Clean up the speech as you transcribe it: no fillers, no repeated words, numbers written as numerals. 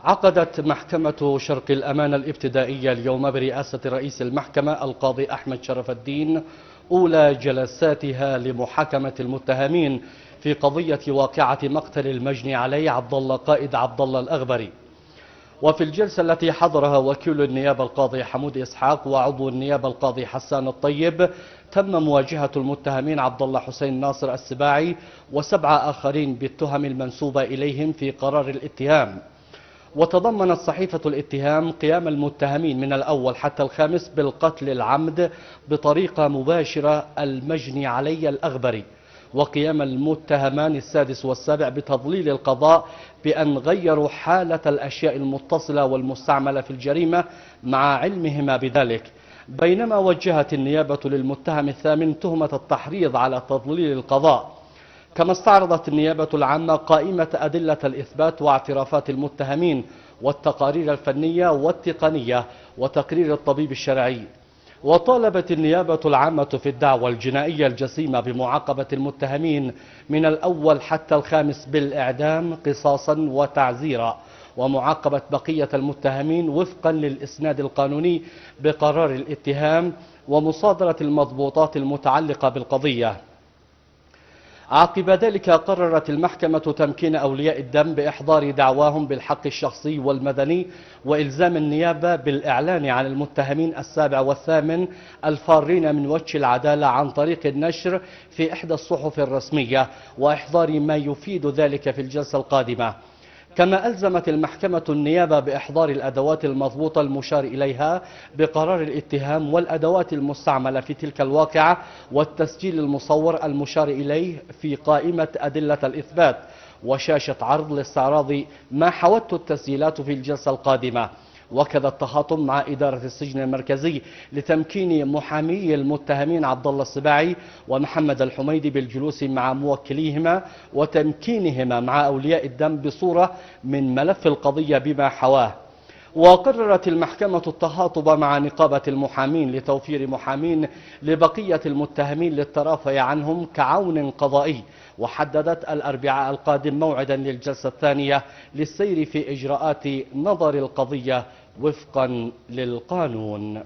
عقدت محكمة شرق الأمانة الابتدائية اليوم برئاسة رئيس المحكمة القاضي أحمد شرف الدين أولى جلساتها لمحاكمة المتهمين في قضية واقعة مقتل المجني عليه عبد الله قائد عبد الله الأغبري. وفي الجلسة التي حضرها وكيل النيابة القاضي حمود إسحاق وعضو النيابة القاضي حسان الطيب، تم مواجهة المتهمين عبد الله حسين ناصر السباعي وسبعة آخرين بالتهم المنسوبة إليهم في قرار الاتهام. وتضمنت صحيفة الاتهام قيام المتهمين من الأول حتى الخامس بالقتل العمد بطريقة مباشرة المجني علي الأغبري، وقيام المتهمان السادس والسابع بتضليل القضاء بأن غيروا حالة الأشياء المتصلة والمستعملة في الجريمة مع علمهما بذلك. بينما وجهت النيابة للمتهم الثامن تهمة التحريض على تضليل القضاء. كما استعرضت النيابة العامة قائمة أدلة الإثبات واعترافات المتهمين والتقارير الفنية والتقنية وتقرير الطبيب الشرعي. وطالبت النيابة العامة في الدعوى الجنائية الجسيمة بمعاقبة المتهمين من الأول حتى الخامس بالإعدام قصاصا وتعزيرا، ومعاقبة بقية المتهمين وفقا للإسناد القانوني بقرار الاتهام ومصادرة المضبوطات المتعلقة بالقضية. عقب ذلك قررت المحكمة تمكين أولياء الدم بإحضار دعواهم بالحق الشخصي والمدني وإلزام النيابة بالإعلان عن المتهمين السابع والثامن الفارين من وجه العدالة عن طريق النشر في إحدى الصحف الرسمية وإحضار ما يفيد ذلك في الجلسة القادمة. كما ألزمت المحكمة النيابة بإحضار الأدوات المضبوطة المشار إليها بقرار الاتهام والأدوات المستعملة في تلك الواقعة والتسجيل المصور المشار إليه في قائمة أدلة الإثبات وشاشة عرض لاستعراض ما حوته التسجيلات في الجلسة القادمة. وكذا التخاطب مع إدارة السجن المركزي لتمكين محامي المتهمين عبد الله السباعي ومحمد الحميدي بالجلوس مع موكليهما وتمكينهما مع أولياء الدم بصورة من ملف القضية بما حواه. وقررت المحكمة التخاطب مع نقابة المحامين لتوفير محامين لبقية المتهمين للترافع عنهم كعون قضائي، وحددت الأربعاء القادم موعدا للجلسة الثانية للسير في إجراءات نظر القضية وفقا للقانون.